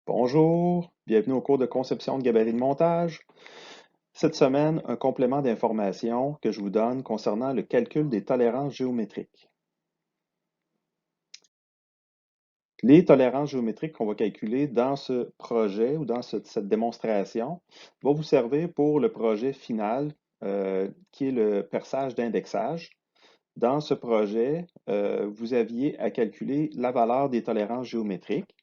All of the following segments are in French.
Bonjour, bienvenue au cours de conception de gabarit de montage. Cette semaine, un complément d'information que je vous donne concernant le calcul des tolérances géométriques. Les tolérances géométriques qu'on va calculer dans ce projet ou dans cette démonstration vont vous servir pour le projet final qui est le perçage d'indexage. Dans ce projet, vous aviez à calculer la valeur des tolérances géométriques.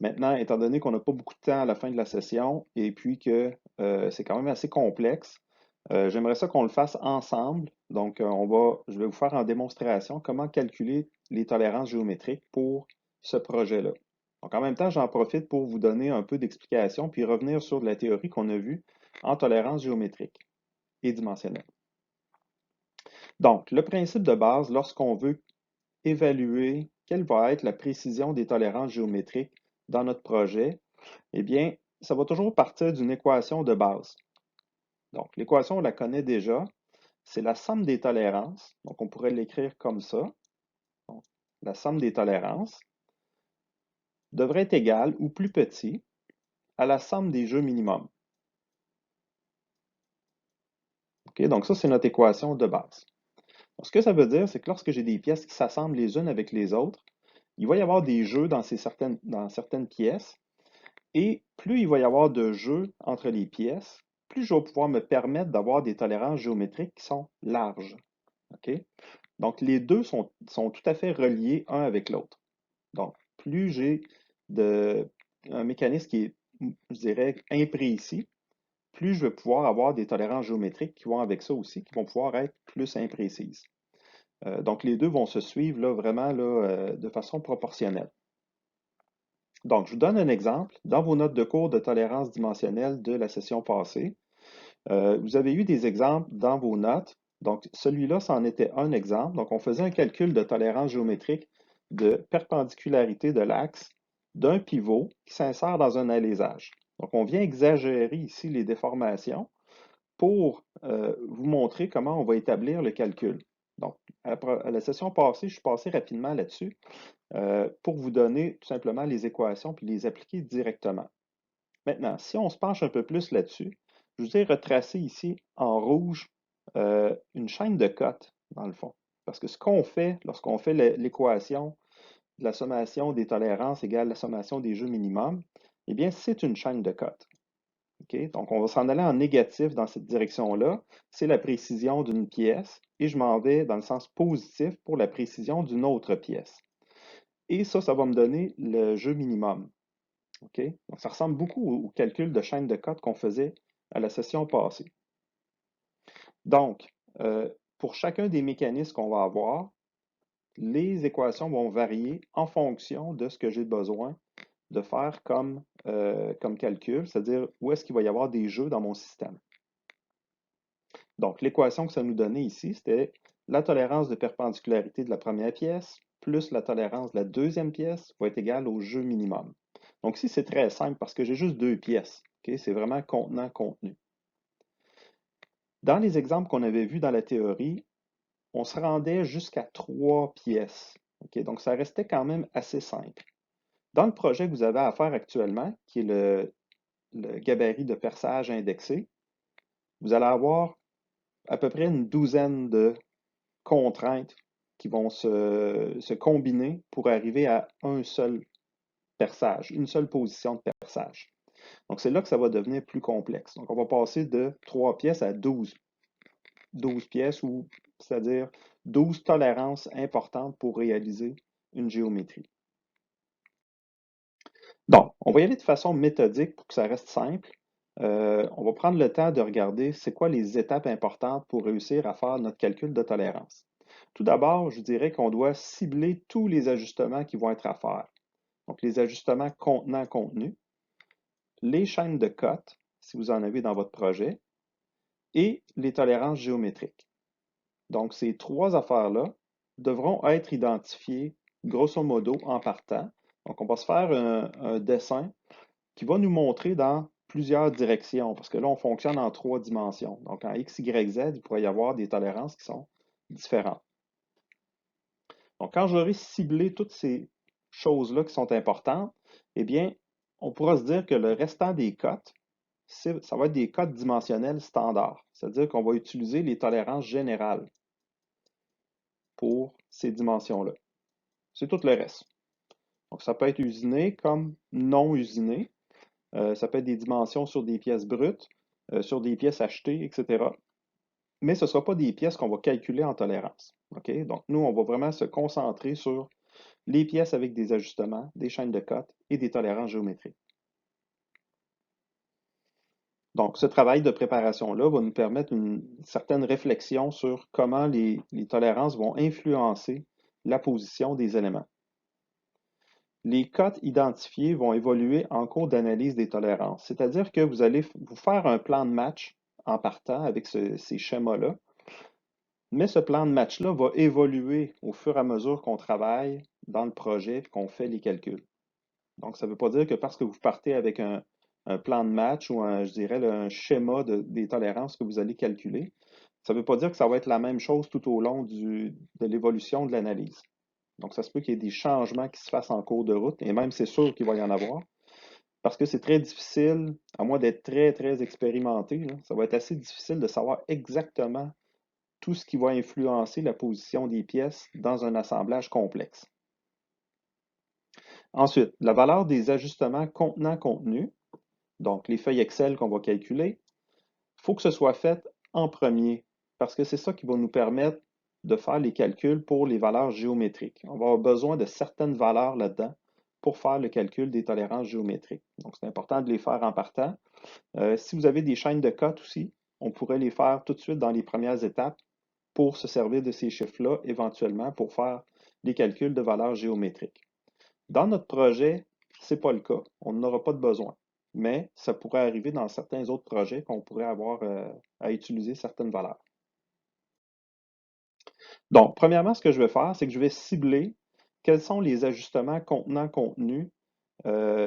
Maintenant, étant donné qu'on n'a pas beaucoup de temps à la fin de la session et puis que c'est quand même assez complexe, j'aimerais ça qu'on le fasse ensemble. Donc, je vais vous faire en démonstration comment calculer les tolérances géométriques pour ce projet-là. Donc, en même temps, j'en profite pour vous donner un peu d'explication puis revenir sur la théorie qu'on a vue en tolérance géométrique et dimensionnelle. Donc, le principe de base, lorsqu'on veut évaluer quelle va être la précision des tolérances géométriques dans notre projet, eh bien, ça va toujours partir d'une équation de base. Donc, l'équation, on la connaît déjà. C'est la somme des tolérances. Donc, on pourrait l'écrire comme ça. Donc, la somme des tolérances devrait être égale ou plus petit à la somme des jeux minimums. OK? Donc, ça, c'est notre équation de base. Donc, ce que ça veut dire, c'est que lorsque j'ai des pièces qui s'assemblent les unes avec les autres, il va y avoir des jeux dans certaines pièces. Et plus il va y avoir de jeux entre les pièces, plus je vais pouvoir me permettre d'avoir des tolérances géométriques qui sont larges. OK? Donc, les deux sont tout à fait reliés un avec l'autre. Donc, plus j'ai un mécanisme qui est, je dirais, imprécis, plus je vais pouvoir avoir des tolérances géométriques qui vont avec ça aussi, qui vont pouvoir être plus imprécises. Donc, les deux vont se suivre là, vraiment là, de façon proportionnelle. Donc, je vous donne un exemple. Dans vos notes de cours de tolérance dimensionnelle de la session passée, vous avez eu des exemples dans vos notes. Donc, celui-là, c'en était un exemple. Donc, on faisait un calcul de tolérance géométrique de perpendicularité de l'axe d'un pivot qui s'insère dans un alésage. Donc, on vient exagérer ici les déformations pour vous montrer comment on va établir le calcul. Donc, à la session passée, je suis passé rapidement là-dessus pour vous donner tout simplement les équations puis les appliquer directement. Maintenant, si on se penche un peu plus là-dessus, je vous ai retracé ici en rouge une chaîne de cotes, dans le fond. Parce que ce qu'on fait lorsqu'on fait l'équation de la sommation des tolérances égale la sommation des jeux minimum, eh bien, c'est une chaîne de cotes. OK? Donc, on va s'en aller en négatif dans cette direction-là. C'est la précision d'une pièce. Et je m'en vais dans le sens positif pour la précision d'une autre pièce. Et ça va me donner le jeu minimum. OK? Donc, ça ressemble beaucoup au calcul de chaîne de cotes qu'on faisait à la session passée. Donc, pour chacun des mécanismes qu'on va avoir, les équations vont varier en fonction de ce que j'ai besoin de faire comme calcul, c'est-à-dire où est-ce qu'il va y avoir des jeux dans mon système. Donc, l'équation que ça nous donnait ici, c'était la tolérance de perpendicularité de la première pièce plus la tolérance de la deuxième pièce va être égale au jeu minimum. Donc ici, c'est très simple parce que j'ai juste deux pièces. Okay? C'est vraiment contenant-contenu. Dans les exemples qu'on avait vus dans la théorie, on se rendait jusqu'à trois pièces. Okay? Donc ça restait quand même assez simple. Dans le projet que vous avez à faire actuellement, qui est le gabarit de perçage indexé, vous allez avoir à peu près une douzaine de contraintes qui vont se combiner pour arriver à un seul perçage, une seule position de perçage. Donc, c'est là que ça va devenir plus complexe. Donc, on va passer de 3 pièces à 12 pièces, ou c'est-à-dire 12 tolérances importantes pour réaliser une géométrie. Donc, on va y aller de façon méthodique pour que ça reste simple. On va prendre le temps de regarder c'est quoi les étapes importantes pour réussir à faire notre calcul de tolérance. Tout d'abord, je dirais qu'on doit cibler tous les ajustements qui vont être à faire. Donc, les ajustements contenant-contenu, les chaînes de cotes, si vous en avez dans votre projet, et les tolérances géométriques. Donc, ces trois affaires-là devront être identifiées grosso modo en partant. Donc, on va se faire un dessin qui va nous montrer dans plusieurs directions, parce que là, on fonctionne en trois dimensions. Donc, en X, Y, Z, il pourrait y avoir des tolérances qui sont différentes. Donc, quand j'aurai ciblé toutes ces choses-là qui sont importantes, eh bien, on pourra se dire que le restant des cotes, ça va être des cotes dimensionnelles standards. C'est-à-dire qu'on va utiliser les tolérances générales pour ces dimensions-là. C'est tout le reste. Donc, ça peut être usiné comme non usiné. Ça peut être des dimensions sur des pièces brutes, sur des pièces achetées, etc. Mais ce ne sera pas des pièces qu'on va calculer en tolérance. OK? Donc, nous, on va vraiment se concentrer sur les pièces avec des ajustements, des chaînes de cotes et des tolérances géométriques. Donc, ce travail de préparation-là va nous permettre une certaine réflexion sur comment les tolérances vont influencer la position des éléments. Les cotes identifiées vont évoluer en cours d'analyse des tolérances, c'est-à-dire que vous allez vous faire un plan de match en partant avec ces schémas-là, mais ce plan de match-là va évoluer au fur et à mesure qu'on travaille dans le projet et qu'on fait les calculs. Donc, ça ne veut pas dire que parce que vous partez avec un plan de match ou je dirais, un schéma des tolérances que vous allez calculer, ça ne veut pas dire que ça va être la même chose tout au long de l'évolution de l'analyse. Donc, ça se peut qu'il y ait des changements qui se fassent en cours de route, et même c'est sûr qu'il va y en avoir, parce que c'est très difficile, à moins d'être très, très expérimenté, là, ça va être assez difficile de savoir exactement tout ce qui va influencer la position des pièces dans un assemblage complexe. Ensuite, la valeur des ajustements contenant-contenu, donc les feuilles Excel qu'on va calculer, il faut que ce soit fait en premier, parce que c'est ça qui va nous permettre de faire les calculs pour les valeurs géométriques. On va avoir besoin de certaines valeurs là-dedans pour faire le calcul des tolérances géométriques. Donc, c'est important de les faire en partant. Si vous avez des chaînes de cotes aussi, on pourrait les faire tout de suite dans les premières étapes pour se servir de ces chiffres-là éventuellement pour faire les calculs de valeurs géométriques. Dans notre projet, ce n'est pas le cas. On n'aura pas de besoin. Mais ça pourrait arriver dans certains autres projets qu'on pourrait avoir à utiliser certaines valeurs. Donc, premièrement, ce que je vais faire, c'est que je vais cibler quels sont les ajustements contenant contenu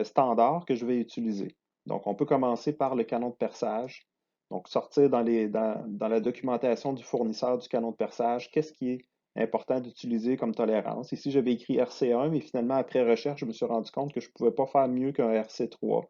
standard que je vais utiliser. Donc, on peut commencer par le canon de perçage. Donc, sortir dans la documentation du fournisseur du canon de perçage, qu'est-ce qui est important d'utiliser comme tolérance. Ici, j'avais écrit RC1, mais finalement, après recherche, je me suis rendu compte que je ne pouvais pas faire mieux qu'un RC3.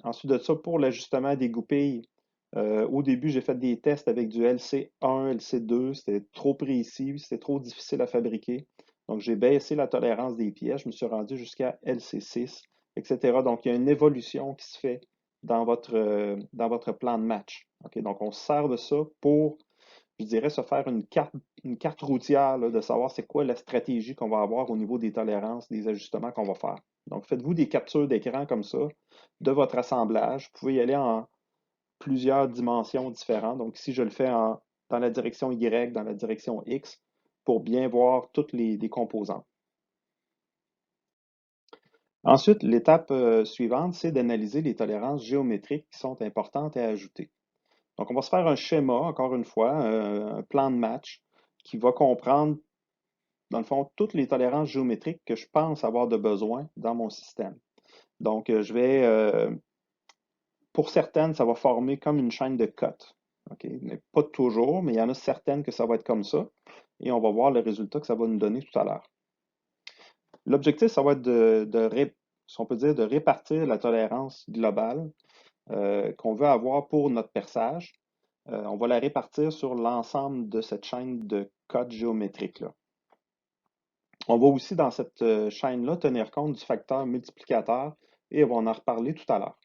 Ensuite de ça, pour l'ajustement des goupilles, au début, j'ai fait des tests avec du LC1, LC2, c'était trop précis, c'était trop difficile à fabriquer. Donc, j'ai baissé la tolérance des pièces, je me suis rendu jusqu'à LC6, etc. Donc, il y a une évolution qui se fait dans votre plan de match. OK? Donc, on se sert de ça pour, je dirais, se faire une carte routière là, de savoir c'est quoi la stratégie qu'on va avoir au niveau des tolérances, des ajustements qu'on va faire. Donc, faites-vous des captures d'écran comme ça de votre assemblage. Vous pouvez y aller en plusieurs dimensions différentes. Donc, ici, je le fais dans la direction Y, dans la direction X, pour bien voir toutes les composantes. Ensuite, l'étape suivante, c'est d'analyser les tolérances géométriques qui sont importantes à ajouter. Donc, on va se faire un schéma, encore une fois, un plan de match qui va comprendre, dans le fond, toutes les tolérances géométriques que je pense avoir de besoin dans mon système. Donc, pour certaines, ça va former comme une chaîne de cotes. Okay? Mais pas toujours, mais il y en a certaines que ça va être comme ça. Et on va voir le résultat que ça va nous donner tout à l'heure. L'objectif, ça va être si on peut dire, de répartir la tolérance globale qu'on veut avoir pour notre perçage. On va la répartir sur l'ensemble de cette chaîne de codes géométriques-là. On va aussi, dans cette chaîne-là, tenir compte du facteur multiplicateur et on va en reparler tout à l'heure.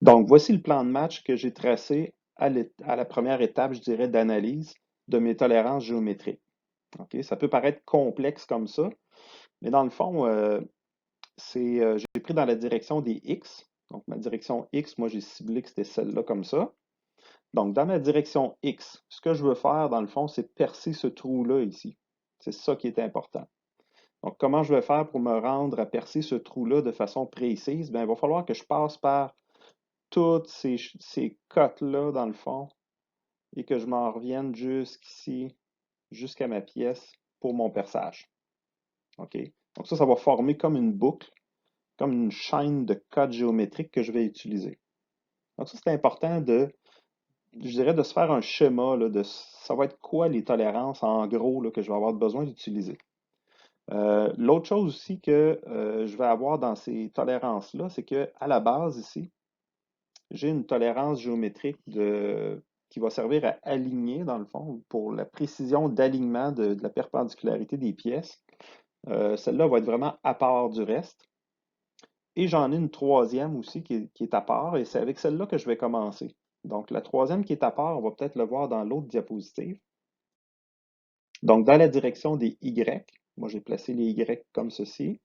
Donc, voici le plan de match que j'ai tracé à la première étape, je dirais, d'analyse de mes tolérances géométriques. Okay? Ça peut paraître complexe comme ça, mais dans le fond, j'ai pris dans la direction des X. Donc, ma direction X, moi, j'ai ciblé que c'était celle-là comme ça. Donc, dans ma direction X, ce que je veux faire, dans le fond, c'est percer ce trou-là ici. C'est ça qui est important. Donc, comment je vais faire pour me rendre à percer ce trou-là de façon précise? Bien, il va falloir que je passe par toutes ces cotes-là, dans le fond, et que je m'en revienne jusqu'ici, jusqu'à ma pièce pour mon perçage. OK? Donc ça va former comme une boucle, comme une chaîne de codes géométriques que je vais utiliser. Donc ça, c'est important je dirais, de se faire un schéma, là, ça va être quoi les tolérances, en gros, là, que je vais avoir besoin d'utiliser. L'autre chose aussi que je vais avoir dans ces tolérances-là, c'est que à la base ici, j'ai une tolérance géométrique qui va servir à aligner, dans le fond, pour la précision d'alignement de la perpendicularité des pièces. Celle-là va être vraiment à part du reste. Et j'en ai une troisième aussi qui est à part, et c'est avec celle-là que je vais commencer. Donc, la troisième qui est à part, on va peut-être le voir dans l'autre diapositive. Donc, dans la direction des Y, moi j'ai placé les Y comme ceci,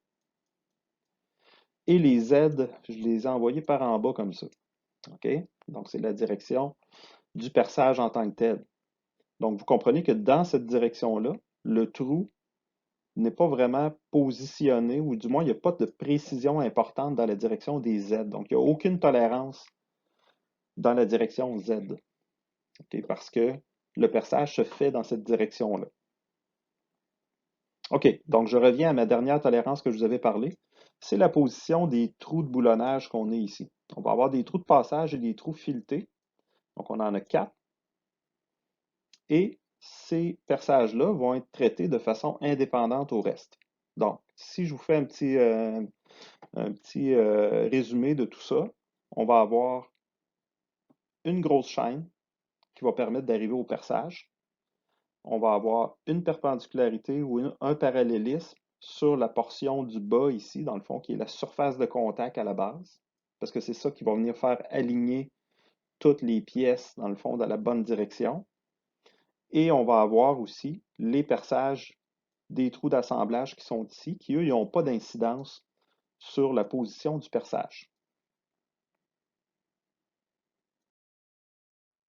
et les Z, je les ai envoyés par en bas comme ça. OK? Donc, c'est la direction du perçage en tant que tel. Donc, vous comprenez que dans cette direction-là, le trou n'est pas vraiment positionné, ou du moins, il n'y a pas de précision importante dans la direction des Z. Donc, il n'y a aucune tolérance dans la direction Z. OK? Parce que le perçage se fait dans cette direction-là. OK, donc je reviens à ma dernière tolérance que je vous avais parlé. C'est la position des trous de boulonnage qu'on a ici. On va avoir des trous de passage et des trous filetés. Donc, on en a 4. Et ces perçages-là vont être traités de façon indépendante au reste. Donc, si je vous fais un petit résumé de tout ça, on va avoir une grosse chaîne qui va permettre d'arriver au perçage. On va avoir une perpendicularité ou un parallélisme sur la portion du bas ici, dans le fond, qui est la surface de contact à la base, parce que c'est ça qui va venir faire aligner toutes les pièces, dans le fond, dans la bonne direction. Et on va avoir aussi les perçages des trous d'assemblage qui sont ici, qui, eux, n'ont pas d'incidence sur la position du perçage.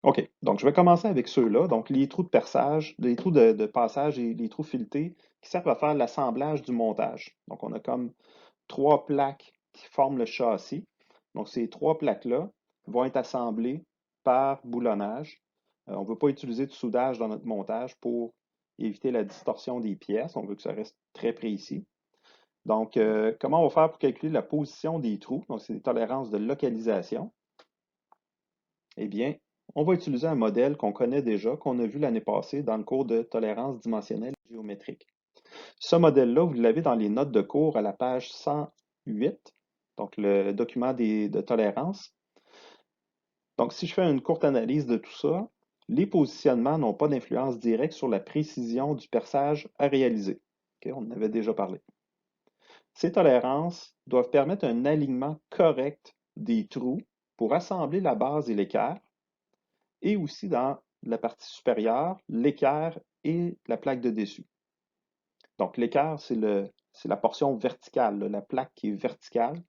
OK, donc je vais commencer avec ceux-là. Donc, les trous de perçage, les trous de passage et les trous filetés qui servent à faire l'assemblage du montage. Donc, on a comme 3 plaques qui forment le châssis. Donc, ces 3 plaques-là vont être assemblées par boulonnage. On ne veut pas utiliser de soudage dans notre montage pour éviter la distorsion des pièces. On veut que ça reste très précis. Donc, comment on va faire pour calculer la position des trous? Donc, c'est des tolérances de localisation. Eh bien, on va utiliser un modèle qu'on connaît déjà, qu'on a vu l'année passée dans le cours de tolérance dimensionnelle géométrique. Ce modèle-là, vous l'avez dans les notes de cours à la page 108, donc le document de tolérance. Donc, si je fais une courte analyse de tout ça, les positionnements n'ont pas d'influence directe sur la précision du perçage à réaliser. OK, on en avait déjà parlé. Ces tolérances doivent permettre un alignement correct des trous pour assembler la base et l'équerre, et aussi dans la partie supérieure, l'équerre et la plaque de dessus. Donc, l'équerre, c'est la portion verticale, là, la plaque qui est verticale.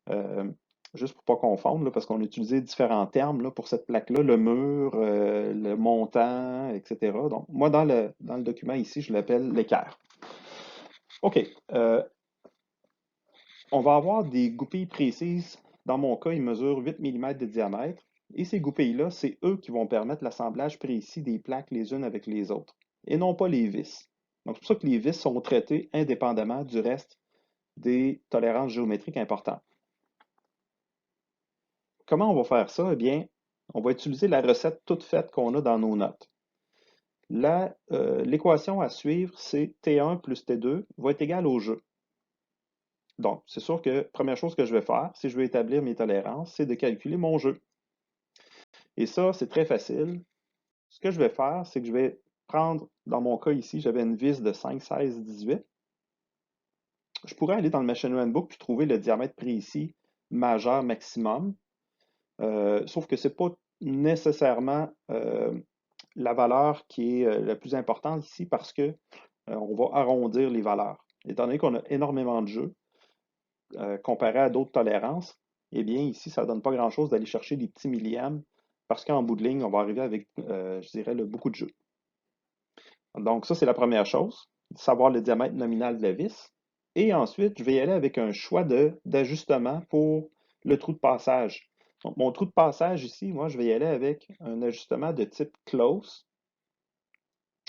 Euh, Juste pour ne pas confondre, là, parce qu'on a utilisé différents termes là, pour cette plaque-là, le mur, le montant, etc. Donc, moi, dans le document ici, je l'appelle l'équerre. OK. On va avoir des goupilles précises. Dans mon cas, ils mesurent 8 mm de diamètre. Et ces goupilles-là, c'est eux qui vont permettre l'assemblage précis des plaques les unes avec les autres, et non pas les vis. Donc, c'est pour ça que les vis sont traitées indépendamment du reste des tolérances géométriques importantes. Comment on va faire ça? Eh bien, on va utiliser la recette toute faite qu'on a dans nos notes. L'équation à suivre, c'est T1 plus T2 va être égal au jeu. Donc, c'est sûr que première chose que je vais faire, si je veux établir mes tolérances, c'est de calculer mon jeu. Et ça, c'est très facile. Ce que je vais faire, c'est que je vais prendre, dans mon cas ici, j'avais une vis de 5, 16, 18. Je pourrais aller dans le Machine Runbook puis trouver le diamètre précis majeur maximum. Sauf que ce n'est pas nécessairement la valeur qui est la plus importante ici parce que on va arrondir les valeurs. Étant donné qu'on a énormément de jeux, comparé à d'autres tolérances, eh bien ici, ça ne donne pas grand-chose d'aller chercher des petits millièmes parce qu'en bout de ligne, on va arriver avec, je dirais, beaucoup de jeux. Donc ça, c'est la première chose, savoir le diamètre nominal de la vis. Et ensuite, je vais y aller avec un choix d'ajustement pour le trou de passage. Donc, mon trou de passage ici, moi, je vais y aller avec un ajustement de type close.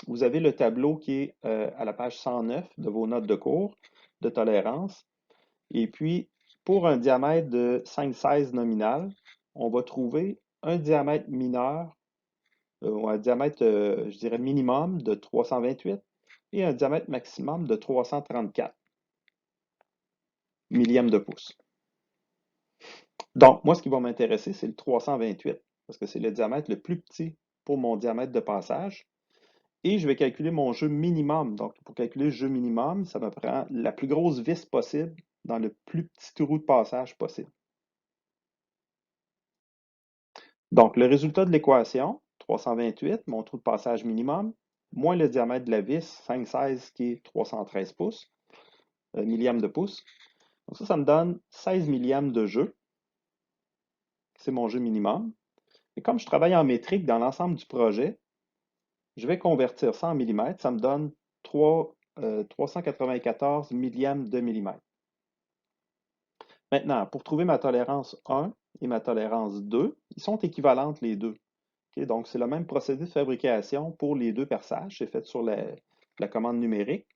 Vous avez le tableau qui est à la page 109 de vos notes de cours de tolérance. Et puis, pour un diamètre de 5,16 nominal, on va trouver un diamètre mineur, ou un diamètre, je dirais, minimum de 328 et un diamètre maximum de 334 millièmes de pouce. Donc, moi, ce qui va m'intéresser, c'est le 328, parce que c'est le diamètre le plus petit pour mon diamètre de passage. Et je vais calculer mon jeu minimum. Donc, pour calculer le jeu minimum, ça me prend la plus grosse vis possible dans le plus petit trou de passage possible. Donc, le résultat de l'équation, 328, mon trou de passage minimum, moins le diamètre de la vis, 5,16 qui est 313 pouces, millièmes de pouce. Donc ça me donne 16 millièmes de jeu. C'est mon jeu minimum. Et comme je travaille en métrique dans l'ensemble du projet, je vais convertir ça en millimètres. Ça me donne 394 millièmes de millimètre. Maintenant, pour trouver ma tolérance 1 et ma tolérance 2, ils sont équivalentes les deux. Okay? Donc, c'est le même procédé de fabrication pour les deux perçages. C'est fait sur la commande numérique.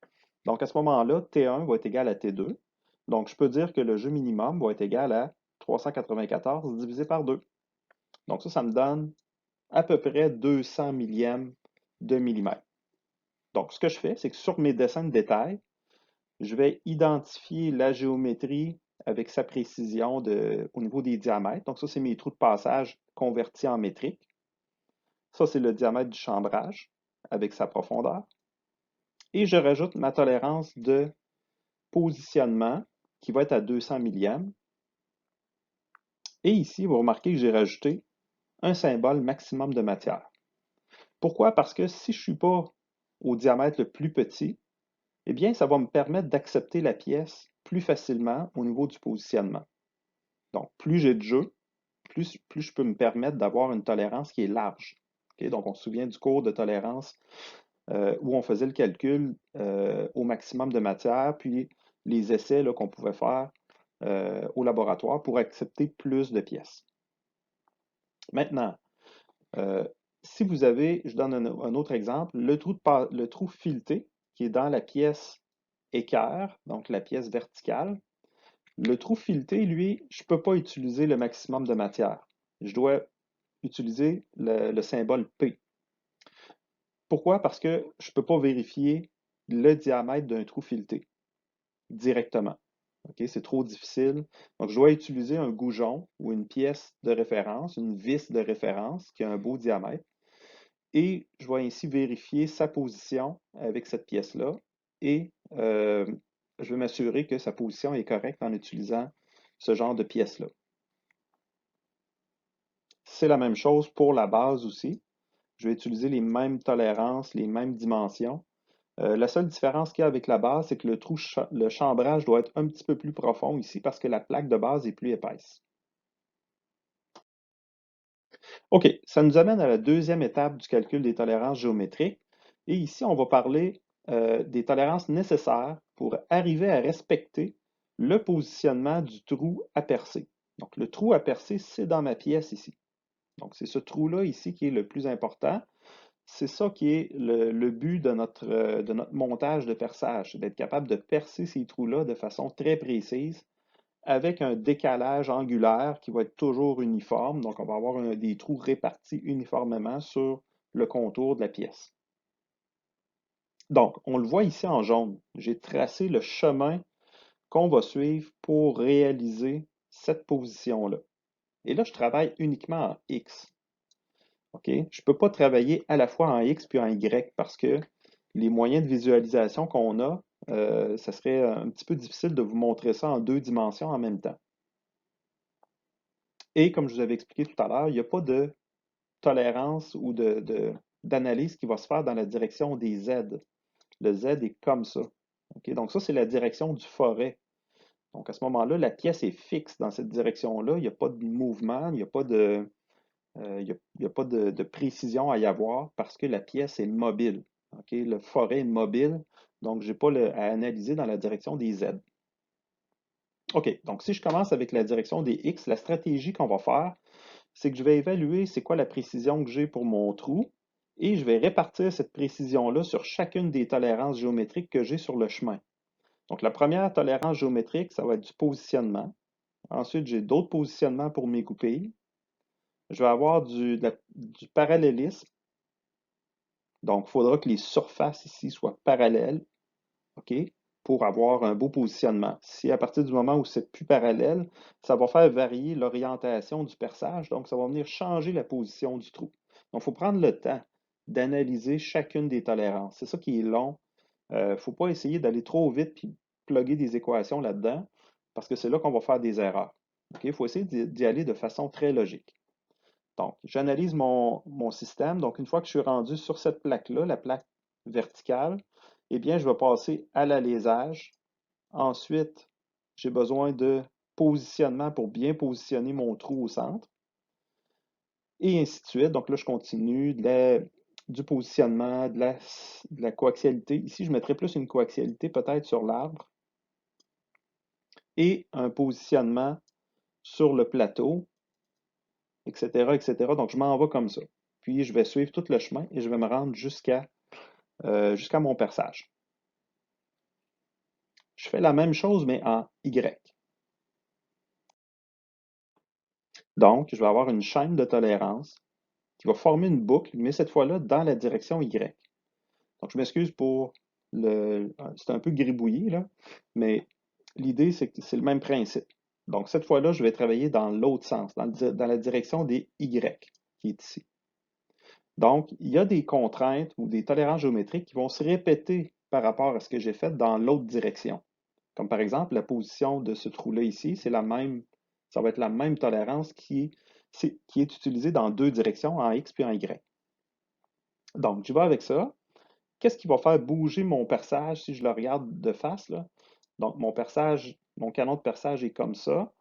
Donc, à ce moment-là, T1 va être égal à T2. Donc, je peux dire que le jeu minimum va être égal à 394 divisé par 2. Donc, ça me donne à peu près 200 millièmes de millimètre. Donc, ce que je fais, c'est que sur mes dessins de détail, je vais identifier la géométrie avec sa précision au niveau des diamètres. Donc, ça, c'est mes trous de passage convertis en métrique. Ça, c'est le diamètre du chambrage avec sa profondeur. Et je rajoute ma tolérance de positionnement qui va être à 200 millièmes. Et ici, vous remarquez que j'ai rajouté un symbole maximum de matière. Pourquoi? Parce que si je ne suis pas au diamètre le plus petit, eh bien, ça va me permettre d'accepter la pièce plus facilement au niveau du positionnement. Donc, plus j'ai de jeu, plus je peux me permettre d'avoir une tolérance qui est large. Okay? Donc, on se souvient du cours de tolérance où on faisait le calcul au maximum de matière, puis les essais qu'on pouvait faire au laboratoire pour accepter plus de pièces. Maintenant, euh, si vous avez, je donne un autre exemple, le trou fileté qui est dans la pièce équerre, donc la pièce verticale. Le trou fileté, lui, je ne peux pas utiliser le maximum de matière. Je dois utiliser le symbole P. Pourquoi? Parce que je ne peux pas vérifier le diamètre d'un trou fileté directement. Okay? C'est trop difficile. Donc, je dois utiliser un goujon ou une pièce de référence, une vis de référence qui a un beau diamètre. Et je vais ainsi vérifier sa position avec cette pièce-là. Et je vais m'assurer que sa position est correcte en utilisant ce genre de pièce-là. C'est la même chose pour la base aussi. Je vais utiliser les mêmes tolérances, les mêmes dimensions. La seule différence qu'il y a avec la base, c'est que le chambrage doit être un petit peu plus profond ici parce que la plaque de base est plus épaisse. OK, ça nous amène à la deuxième étape du calcul des tolérances géométriques. Et ici, on va parler des tolérances nécessaires pour arriver à respecter le positionnement du trou à percer. Donc, le trou à percer, c'est dans ma pièce ici. Donc, c'est ce trou-là ici qui est le plus important. C'est ça qui est le but de notre montage de perçage, c'est d'être capable de percer ces trous-là de façon très précise avec un décalage angulaire qui va être toujours uniforme. Donc, on va avoir des trous répartis uniformément sur le contour de la pièce. Donc, on le voit ici en jaune. J'ai tracé le chemin qu'on va suivre pour réaliser cette position-là. Et là, je travaille uniquement en X. OK? Je ne peux pas travailler à la fois en X puis en Y parce que les moyens de visualisation qu'on a, ça serait un petit peu difficile de vous montrer ça en deux dimensions en même temps. Et comme je vous avais expliqué tout à l'heure, il n'y a pas de tolérance ou d'analyse qui va se faire dans la direction des Z. Le Z est comme ça. OK? Donc ça, c'est la direction du forêt. Donc à ce moment-là, la pièce est fixe dans cette direction-là. Il n'y a pas de mouvement, il n'y a pas de précision à y avoir parce que la pièce est mobile. Okay? Le forêt est mobile, donc je n'ai pas à analyser dans la direction des Z. OK, donc si je commence avec la direction des X, la stratégie qu'on va faire, c'est que je vais évaluer c'est quoi la précision que j'ai pour mon trou et je vais répartir cette précision-là sur chacune des tolérances géométriques que j'ai sur le chemin. Donc la première tolérance géométrique, ça va être du positionnement. Ensuite, j'ai d'autres positionnements pour mes goupilles. Je vais avoir du parallélisme. Donc, il faudra que les surfaces ici soient parallèles, OK, pour avoir un beau positionnement. Si à partir du moment où c'est plus parallèle, ça va faire varier l'orientation du perçage, donc ça va venir changer la position du trou. Donc, il faut prendre le temps d'analyser chacune des tolérances. C'est ça qui est long. Il ne faut pas essayer d'aller trop vite puis plugger des équations là-dedans, parce que c'est là qu'on va faire des erreurs. OK? Il faut essayer d'y aller de façon très logique. Donc, j'analyse mon système. Donc, une fois que je suis rendu sur cette plaque-là, la plaque verticale, eh bien, je vais passer à l'alésage. Ensuite, j'ai besoin de positionnement pour bien positionner mon trou au centre. Et ainsi de suite. Donc là, je continue du positionnement, de la coaxialité. Ici, je mettrais plus une coaxialité peut-être sur l'arbre et un positionnement sur le plateau, etc., etc. Donc, je m'en vais comme ça. Puis, je vais suivre tout le chemin et je vais me rendre jusqu'à mon perçage. Je fais la même chose, mais en Y. Donc, je vais avoir une chaîne de tolérance qui va former une boucle, mais cette fois-là dans la direction Y. Donc, je m'excuse pour c'est un peu gribouillé, là, mais l'idée, c'est que c'est le même principe. Donc, cette fois-là, je vais travailler dans l'autre sens, dans la direction des Y, qui est ici. Donc, il y a des contraintes ou des tolérances géométriques qui vont se répéter par rapport à ce que j'ai fait dans l'autre direction. Comme par exemple, la position de ce trou-là ici, c'est la même, ça va être la même tolérance qui est utilisée dans deux directions, en X puis en Y. Donc, je vais avec ça. Qu'est-ce qui va faire bouger mon perçage si je le regarde de face, là? Donc, mon canon de perçage est comme ça.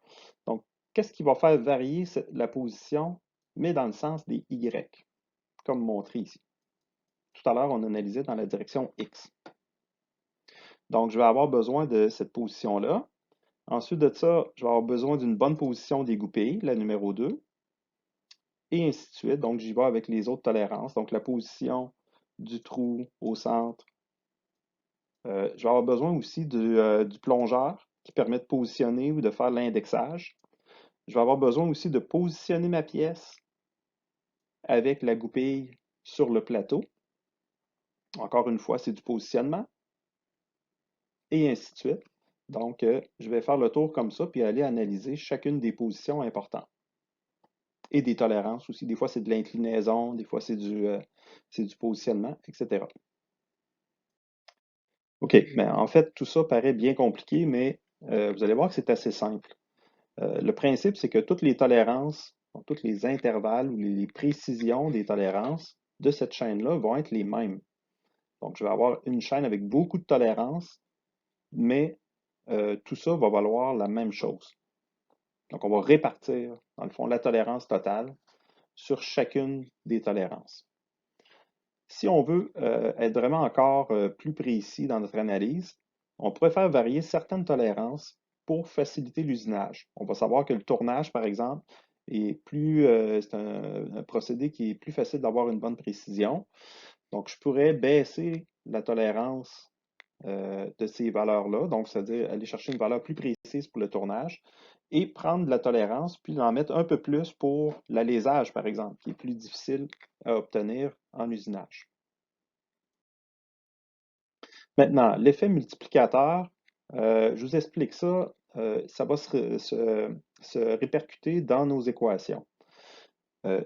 Donc, qu'est-ce qui va faire varier la position, mais dans le sens des Y, comme montré ici. Tout à l'heure, on analysait dans la direction X. Donc, je vais avoir besoin de cette position-là. Ensuite de ça, je vais avoir besoin d'une bonne position des goupilles, la numéro 2, et ainsi de suite. Donc, j'y vais avec les autres tolérances. Donc, la position du trou au centre. Je vais avoir besoin aussi du plongeur qui permet de positionner ou de faire l'indexage. Je vais avoir besoin aussi de positionner ma pièce avec la goupille sur le plateau. Encore une fois, c'est du positionnement, et ainsi de suite. Donc, je vais faire le tour comme ça, puis aller analyser chacune des positions importantes. Et des tolérances aussi. Des fois, c'est de l'inclinaison, des fois, c'est du positionnement, etc. OK, mais en fait, tout ça paraît bien compliqué, mais vous allez voir que c'est assez simple. Le principe, c'est que toutes les tolérances, donc tous les intervalles ou les précisions des tolérances de cette chaîne-là vont être les mêmes. Donc, je vais avoir une chaîne avec beaucoup de tolérances, mais tout ça va valoir la même chose. Donc, on va répartir, dans le fond, la tolérance totale sur chacune des tolérances. Si on veut être vraiment encore plus précis dans notre analyse, on pourrait faire varier certaines tolérances pour faciliter l'usinage. On va savoir que le tournage, par exemple, c'est un procédé qui est plus facile d'avoir une bonne précision. Donc, je pourrais baisser la tolérance de ces valeurs-là, donc c'est-à-dire aller chercher une valeur plus précise pour le tournage et prendre de la tolérance, puis en mettre un peu plus pour l'alésage, par exemple, qui est plus difficile à obtenir en usinage. Maintenant, l'effet multiplicateur, je vous explique ça, ça va se répercuter dans nos équations.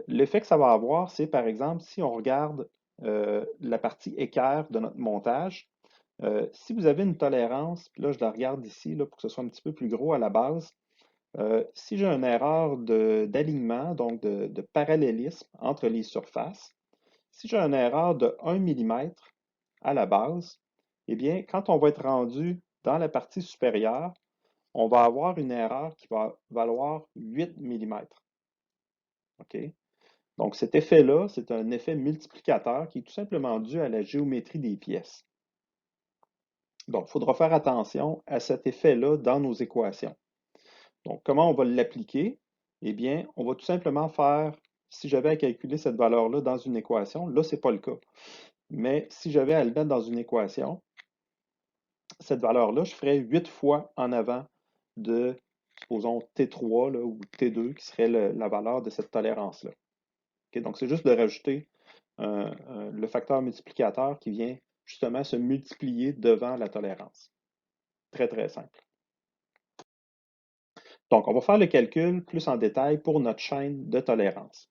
L'effet que ça va avoir, c'est par exemple, si on regarde la partie équerre de notre montage, si vous avez une tolérance, puis là je la regarde ici là, pour que ce soit un petit peu plus gros à la base, si j'ai une erreur d'alignement, donc de parallélisme entre les surfaces, si j'ai une erreur de 1 mm à la base, eh bien, quand on va être rendu dans la partie supérieure, on va avoir une erreur qui va valoir 8 mm. OK? Donc, cet effet-là, c'est un effet multiplicateur qui est tout simplement dû à la géométrie des pièces. Donc, il faudra faire attention à cet effet-là dans nos équations. Donc, comment on va l'appliquer? Eh bien, on va tout simplement faire, si j'avais à calculer cette valeur-là dans une équation, là, ce n'est pas le cas. Mais si j'avais à le mettre dans une équation, cette valeur-là, je ferais 8 fois en avant de, supposons, T3 là, ou T2, qui serait la valeur de cette tolérance-là. Okay? Donc, c'est juste de rajouter le facteur multiplicateur qui vient justement se multiplier devant la tolérance. Très, très simple. Donc, on va faire le calcul plus en détail pour notre chaîne de tolérance.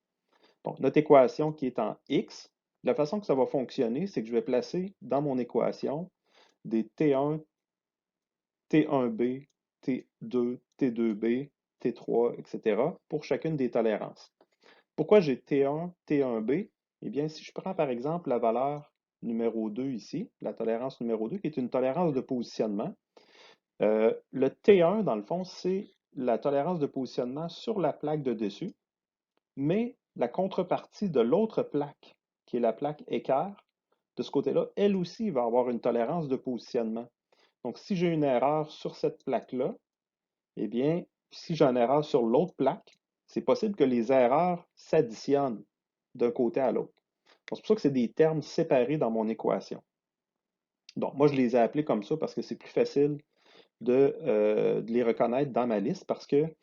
Donc, notre équation qui est en X, la façon que ça va fonctionner, c'est que je vais placer dans mon équation des T1, T1B, T2, T2B, T3, etc. pour chacune des tolérances. Pourquoi j'ai T1, T1B? Eh bien, si je prends par exemple la valeur numéro 2 ici, la tolérance numéro 2, qui est une tolérance de positionnement, le T1, dans le fond, c'est la tolérance de positionnement sur la plaque de dessus, mais la contrepartie de l'autre plaque, qui est la plaque équerre, de ce côté-là, elle aussi va avoir une tolérance de positionnement. Donc, si j'ai une erreur sur cette plaque-là, eh bien, si j'ai une erreur sur l'autre plaque, c'est possible que les erreurs s'additionnent d'un côté à l'autre. C'est pour ça que c'est des termes séparés dans mon équation. Donc, moi, je les ai appelés comme ça parce que c'est plus facile de les reconnaître dans ma liste parce que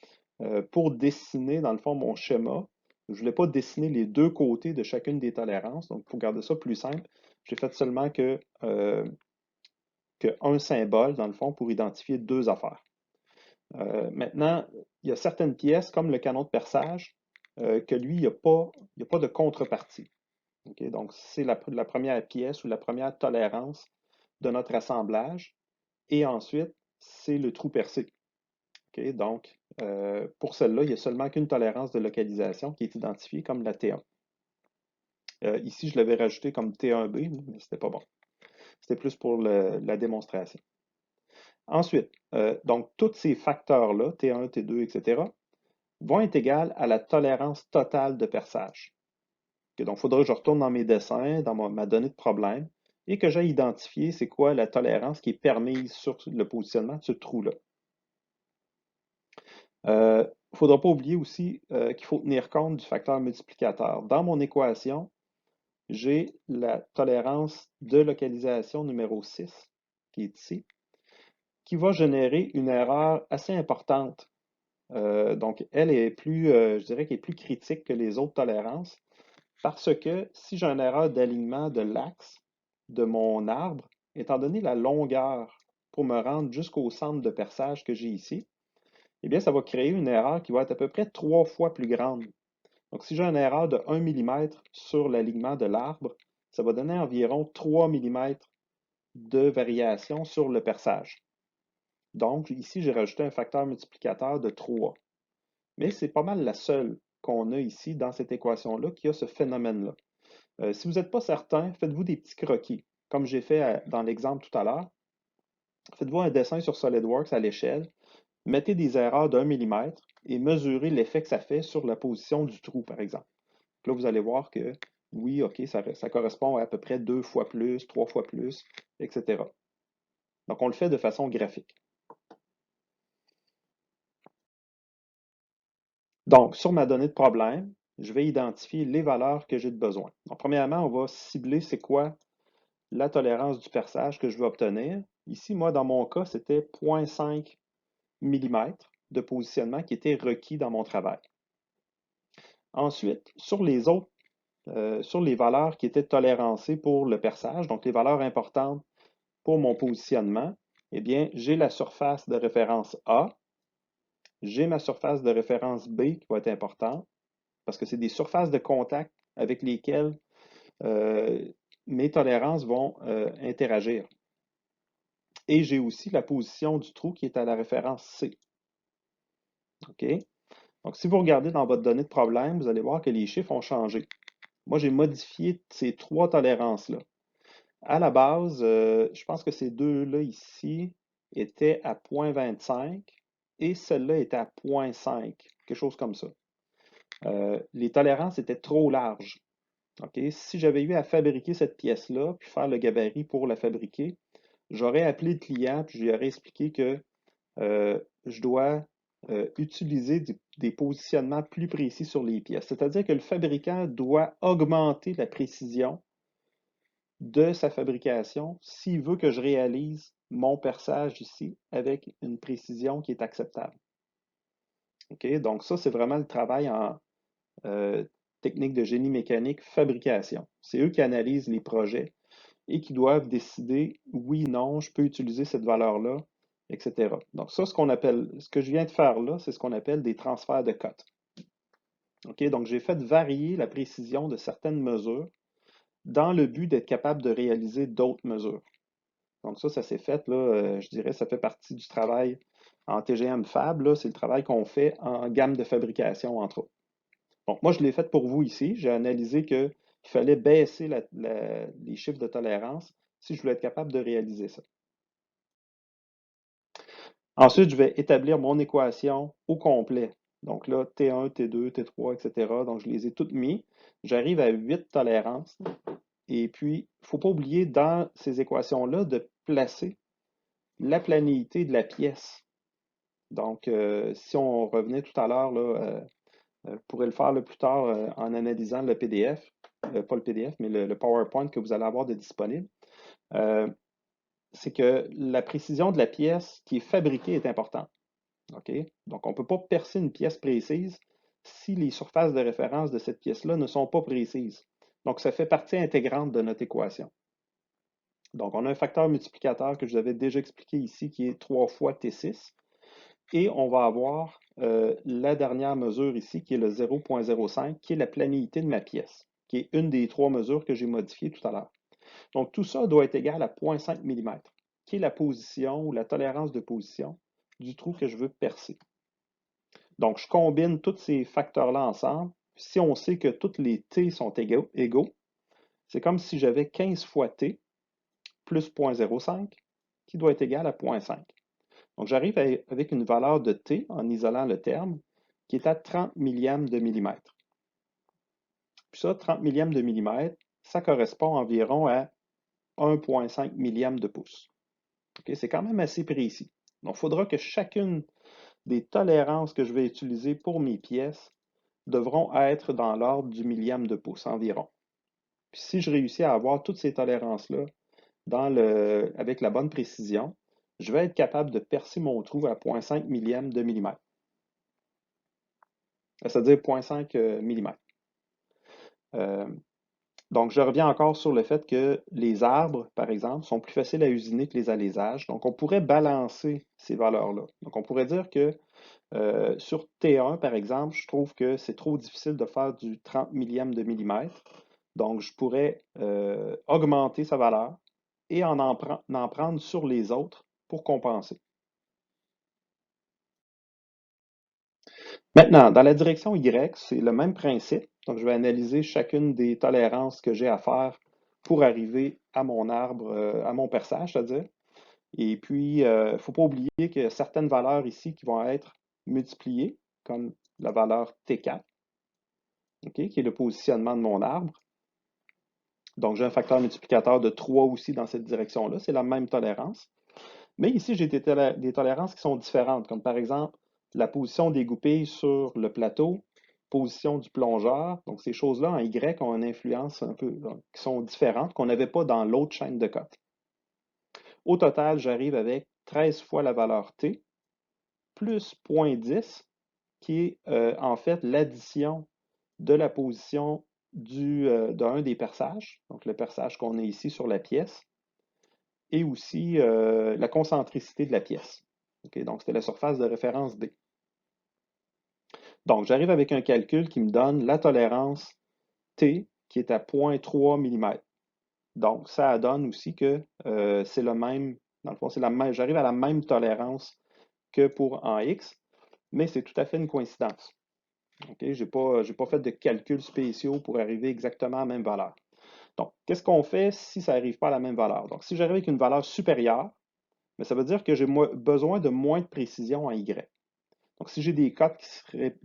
pour dessiner, dans le fond, mon schéma, je ne voulais pas dessiner les deux côtés de chacune des tolérances. Donc, pour garder ça plus simple, j'ai fait seulement qu'un symbole, dans le fond, pour identifier deux affaires. Maintenant, il y a certaines pièces, comme le canon de perçage, que lui, il n'y a pas de contrepartie. Okay? Donc, c'est la première pièce ou la première tolérance de notre assemblage. Et ensuite, c'est le trou percé. Okay? Donc, pour celle-là, il n'y a seulement qu'une tolérance de localisation qui est identifiée comme la T1. Ici, je l'avais rajouté comme T1B, mais ce n'était pas bon. C'était plus pour la démonstration. Ensuite, donc, tous ces facteurs-là, T1, T2, etc., vont être égales à la tolérance totale de perçage. Okay, donc, il faudra que je retourne dans mes dessins, dans ma donnée de problème, et que j'aille identifier c'est quoi la tolérance qui est permise sur le positionnement de ce trou-là. Il ne faudra pas oublier aussi qu'il faut tenir compte du facteur multiplicateur. Dans mon équation, j'ai la tolérance de localisation numéro 6, qui est ici, qui va générer une erreur assez importante. Donc, elle est plus, je dirais qu'elle est plus critique que les autres tolérances, parce que si j'ai une erreur d'alignement de l'axe de mon arbre, étant donné la longueur pour me rendre jusqu'au centre de perçage que j'ai ici, eh bien, ça va créer une erreur qui va être à peu près 3 fois plus grande. Donc, si j'ai une erreur de 1 mm sur l'alignement de l'arbre, ça va donner environ 3 mm de variation sur le perçage. Donc, ici, j'ai rajouté un facteur multiplicateur de 3. Mais c'est pas mal la seule qu'on a ici dans cette équation-là qui a ce phénomène-là. Si vous n'êtes pas certain, faites-vous des petits croquis, comme j'ai fait dans l'exemple tout à l'heure. Faites-vous un dessin sur SolidWorks à l'échelle, mettez des erreurs d'1 mm et mesurez l'effet que ça fait sur la position du trou, par exemple. Là, vous allez voir que oui, OK, ça correspond à peu près 2 fois plus, 3 fois plus, etc. Donc, on le fait de façon graphique. Donc, sur ma donnée de problème, je vais identifier les valeurs que j'ai de besoin. Donc, premièrement, on va cibler c'est quoi la tolérance du perçage que je veux obtenir. Ici, moi, dans mon cas, c'était 0,5 mm de positionnement qui était requis dans mon travail. Ensuite, sur les valeurs qui étaient tolérancées pour le perçage, donc les valeurs importantes pour mon positionnement, eh bien, j'ai la surface de référence A, j'ai ma surface de référence B qui va être importante, parce que c'est des surfaces de contact avec lesquelles mes tolérances vont interagir. Et j'ai aussi la position du trou qui est à la référence C. OK? Donc, si vous regardez dans votre donnée de problème, vous allez voir que les chiffres ont changé. Moi, j'ai modifié ces trois tolérances-là. À la base, je pense que ces deux-là ici étaient à 0,25 et celle-là était à 0,5, quelque chose comme ça. Les tolérances étaient trop larges. Okay? Si j'avais eu à fabriquer cette pièce-là, puis faire le gabarit pour la fabriquer, j'aurais appelé le client, puis je lui aurais expliqué que je dois utiliser des positionnements plus précis sur les pièces. C'est-à-dire que le fabricant doit augmenter la précision de sa fabrication s'il veut que je réalise mon perçage ici avec une précision qui est acceptable. Okay? Donc ça, c'est vraiment le travail technique de génie mécanique, fabrication. C'est eux qui analysent les projets et qui doivent décider oui, non, je peux utiliser cette valeur-là, etc. Donc ça, ce que je viens de faire là, c'est ce qu'on appelle des transferts de cotes. OK? Donc j'ai fait varier la précision de certaines mesures dans le but d'être capable de réaliser d'autres mesures. Donc ça s'est fait, là, je dirais, ça fait partie du travail en TGM Fab, là, c'est le travail qu'on fait en gamme de fabrication, entre autres. Donc moi, je l'ai fait pour vous ici. J'ai analysé qu'il fallait baisser les chiffres de tolérance si je voulais être capable de réaliser ça. Ensuite, je vais établir mon équation au complet. Donc là, T1, T2, T3, etc. Donc je les ai toutes mis. J'arrive à 8 tolérances. Et puis, il ne faut pas oublier dans ces équations-là de placer la planéité de la pièce. Donc, si on revenait tout à l'heure, là, vous pourrez le faire plus tard en analysant le PDF, pas le PDF, mais le PowerPoint que vous allez avoir de disponible. C'est que la précision de la pièce qui est fabriquée est importante. OK? Donc, on ne peut pas percer une pièce précise si les surfaces de référence de cette pièce-là ne sont pas précises. Donc, ça fait partie intégrante de notre équation. Donc, on a un facteur multiplicateur que je vous avais déjà expliqué ici qui est 3 fois T6. Et on va avoir la dernière mesure ici qui est le 0,05, qui est la planéité de ma pièce, qui est une des 3 mesures que j'ai modifiées tout à l'heure. Donc, tout ça doit être égal à 0,5 mm, qui est la position ou la tolérance de position du trou que je veux percer. Donc, je combine tous ces facteurs-là ensemble. Si on sait que tous les t sont égaux, c'est comme si j'avais 15 fois t plus 0,05 qui doit être égal à 0,5. Donc, j'arrive avec une valeur de t, en isolant le terme, qui est à 30 millièmes de millimètre. Puis ça, 30 millièmes de millimètre, ça correspond environ à 1,5 millième de pouce. Okay? C'est quand même assez précis. Donc, il faudra que chacune des tolérances que je vais utiliser pour mes pièces devront être dans l'ordre du millième de pouce environ. Puis si je réussis à avoir toutes ces tolérances-là avec la bonne précision, je vais être capable de percer mon trou à 0,5 millième de millimètre. C'est-à-dire 0,5 mm. Donc, je reviens encore sur le fait que les arbres, par exemple, sont plus faciles à usiner que les alaisages. Donc, on pourrait balancer ces valeurs-là. Donc, on pourrait dire que sur T1, par exemple, je trouve que c'est trop difficile de faire du 30 millième de millimètre. Donc, je pourrais augmenter sa valeur et en prendre sur les autres pour compenser. Maintenant, dans la direction Y, c'est le même principe. Donc, je vais analyser chacune des tolérances que j'ai à faire pour arriver à mon arbre, à mon perçage, c'est-à-dire. Et puis, il ne faut pas oublier qu'il y a certaines valeurs ici qui vont être multipliées, comme la valeur T4, okay, qui est le positionnement de mon arbre. Donc, j'ai un facteur multiplicateur de 3 aussi dans cette direction-là. C'est la même tolérance. Mais ici, j'ai des tolérances qui sont différentes, comme par exemple la position des goupilles sur le plateau, position du plongeur. Donc, ces choses-là en Y ont une influence un peu, donc, qui sont différentes, qu'on n'avait pas dans l'autre chaîne de cotes. Au total, j'arrive avec 13 fois la valeur T, plus 0,10, qui est en fait l'addition de la position d'un des perçages, donc le perçage qu'on a ici sur la pièce, et aussi la concentricité de la pièce. Okay, donc, c'était la surface de référence D. Donc, j'arrive avec un calcul qui me donne la tolérance T qui est à 0,3 mm. Donc, ça donne aussi que c'est le même, dans le fond, j'arrive à la même tolérance que pour en X, mais c'est tout à fait une coïncidence. Okay, je n'ai pas fait de calculs spéciaux pour arriver exactement à la même valeur. Donc, qu'est-ce qu'on fait si ça n'arrive pas à la même valeur? Donc, si j'arrive avec une valeur supérieure, mais ça veut dire que j'ai besoin de moins de précision en Y. Donc, si j'ai des cotes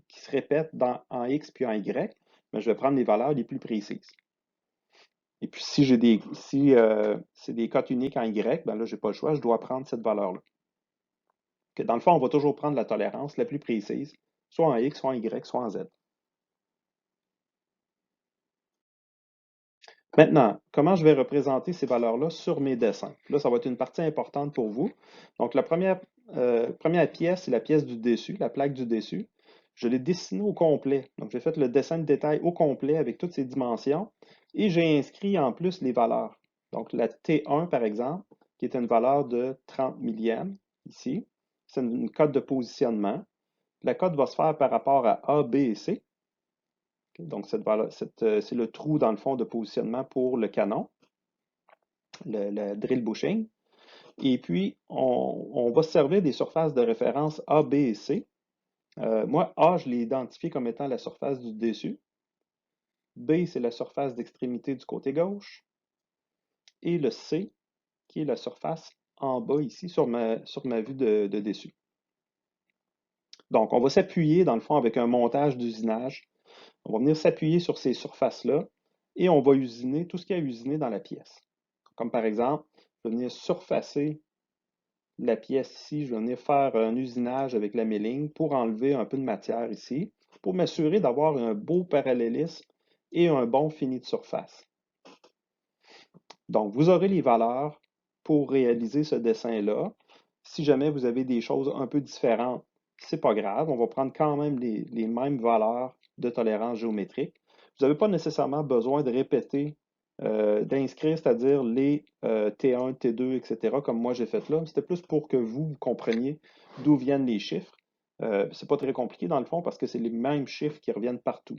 qui se répètent en X puis en Y, ben, je vais prendre les valeurs les plus précises. Et puis, si c'est des cotes uniques en Y, ben là, je n'ai pas le choix, je dois prendre cette valeur-là. Dans le fond, on va toujours prendre la tolérance la plus précise, soit en X, soit en Y, soit en Z. Maintenant, comment je vais représenter ces valeurs-là sur mes dessins? Là, ça va être une partie importante pour vous. Donc, la première pièce, c'est la pièce du dessus, la plaque du dessus. je l'ai dessiné au complet. Donc, j'ai fait le dessin de détail au complet avec toutes ces dimensions et j'ai inscrit en plus les valeurs. Donc, la T1, par exemple, qui est une valeur de 30 millièmes, ici, c'est une cote de positionnement. La cote va se faire par rapport à A, B et C. Donc, c'est le trou, dans le fond, de positionnement pour le canon, le drill bushing. Et puis, on va se servir des surfaces de référence A, B et C. Moi, A, je l'ai identifié comme étant la surface du dessus. B, c'est la surface d'extrémité du côté gauche. Et le C, qui est la surface en bas ici sur ma vue de dessus. Donc, on va s'appuyer, dans le fond, avec un montage d'usinage. On va venir s'appuyer sur ces surfaces-là et on va usiner tout ce qu'il y a à usiner dans la pièce. Comme par exemple, je vais venir surfacer la pièce ici, je vais venir faire un usinage avec la milling pour enlever un peu de matière ici, pour m'assurer d'avoir un beau parallélisme et un bon fini de surface. Donc, vous aurez les valeurs pour réaliser ce dessin-là. Si jamais vous avez des choses un peu différentes, c'est pas grave, on va prendre quand même les mêmes valeurs de tolérance géométrique. Vous n'avez pas nécessairement besoin de répéter, d'inscrire, c'est-à-dire les T1, T2, etc., comme moi j'ai fait là. C'était plus pour que vous compreniez d'où viennent les chiffres. C'est pas très compliqué dans le fond parce que c'est les mêmes chiffres qui reviennent partout.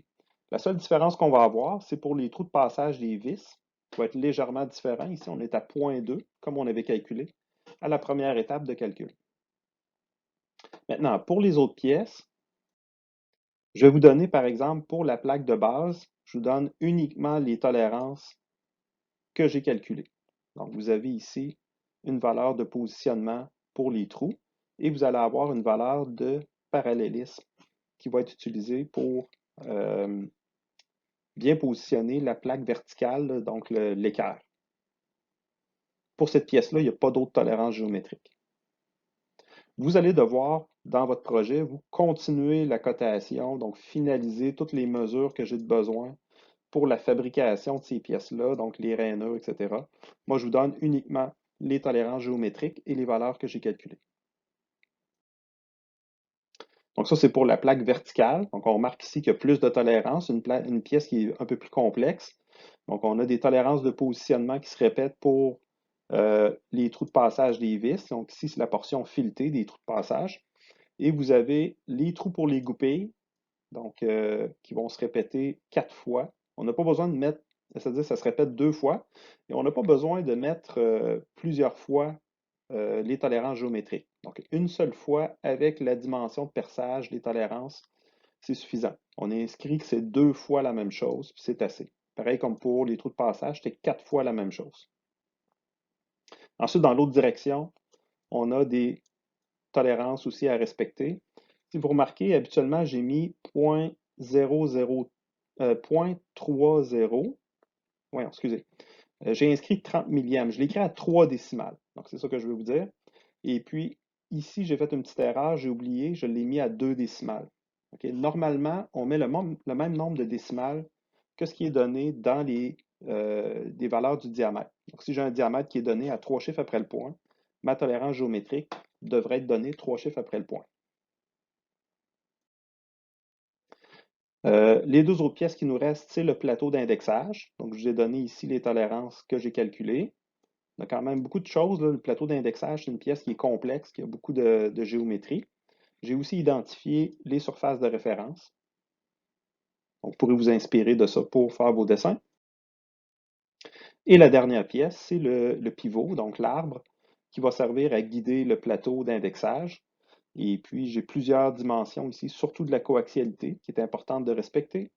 La seule différence qu'on va avoir, c'est pour les trous de passage des vis, qui va être légèrement différent. Ici, on est à 0,2, comme on avait calculé, à la première étape de calcul. Maintenant, pour les autres pièces, je vais vous donner, par exemple, pour la plaque de base, je vous donne uniquement les tolérances que j'ai calculées. Donc, vous avez ici une valeur de positionnement pour les trous et vous allez avoir une valeur de parallélisme qui va être utilisée pour bien positionner la plaque verticale, donc l'équerre. Pour cette pièce-là, il n'y a pas d'autre tolérance géométrique. Vous allez devoir, dans votre projet, vous continuer la cotation, donc finaliser toutes les mesures que j'ai de besoin pour la fabrication de ces pièces-là, donc les rainures, etc. Moi, je vous donne uniquement les tolérances géométriques et les valeurs que j'ai calculées. Donc ça, c'est pour la plaque verticale. Donc on remarque ici qu'il y a plus de tolérance, une pièce qui est un peu plus complexe. Donc on a des tolérances de positionnement qui se répètent pour les trous de passage des vis. Donc ici, c'est la portion filetée des trous de passage. Et vous avez les trous pour les goupilles, donc qui vont se répéter 4 fois. On n'a pas besoin de mettre, c'est-à-dire que ça se répète 2 fois, et on n'a pas besoin de mettre plusieurs fois les tolérances géométriques. Donc, une seule fois avec la dimension de perçage des tolérances, c'est suffisant. On a inscrit que c'est 2 fois la même chose, puis c'est assez. Pareil comme pour les trous de passage, c'était 4 fois la même chose. Ensuite, dans l'autre direction, on a des tolérances aussi à respecter. Si vous remarquez, habituellement, j'ai mis 0.30, 0.30. Oui, excusez. J'ai inscrit 30 millièmes. Je l'ai écrit à 3 décimales. Donc, c'est ça que je veux vous dire. Et puis, ici, j'ai fait une petite erreur. J'ai oublié. Je l'ai mis à 2 décimales. Okay? Normalement, on met le même nombre de décimales que ce qui est donné dans des valeurs du diamètre. Donc, si j'ai un diamètre qui est donné à 3 chiffres après le point, ma tolérance géométrique devrait être donnée 3 chiffres après le point. Les deux autres pièces qui nous restent, c'est le plateau d'indexage. Donc, je vous ai donné ici les tolérances que j'ai calculées. On a quand même beaucoup de choses, là. Le plateau d'indexage, c'est une pièce qui est complexe, qui a beaucoup de géométrie. J'ai aussi identifié les surfaces de référence. Donc, vous pourrez vous inspirer de ça pour faire vos dessins. Et la dernière pièce, c'est le pivot, donc l'arbre, qui va servir à guider le plateau d'indexage. Et puis, j'ai plusieurs dimensions ici, surtout de la coaxialité, qui est importante de respecter.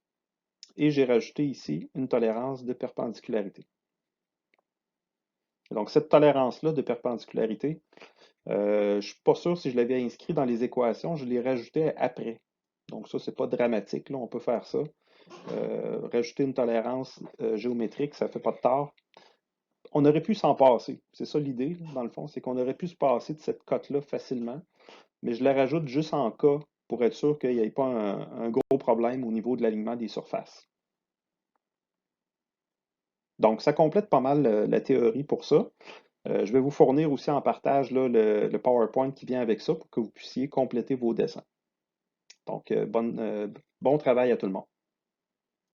Et j'ai rajouté ici une tolérance de perpendicularité. Donc, cette tolérance-là de perpendicularité, je ne suis pas sûr si je l'avais inscrit dans les équations, je l'ai rajouté après. Donc, ça, ce n'est pas dramatique, là, on peut faire ça. Rajouter une tolérance géométrique, ça ne fait pas de tort. On aurait pu s'en passer. C'est ça l'idée, dans le fond, c'est qu'on aurait pu se passer de cette cote-là facilement, mais je la rajoute juste en cas pour être sûr qu'il n'y ait pas un gros problème au niveau de l'alignement des surfaces. Donc, ça complète pas mal la théorie pour ça. Je vais vous fournir aussi en partage là, le PowerPoint qui vient avec ça pour que vous puissiez compléter vos dessins. Donc, bon travail à tout le monde.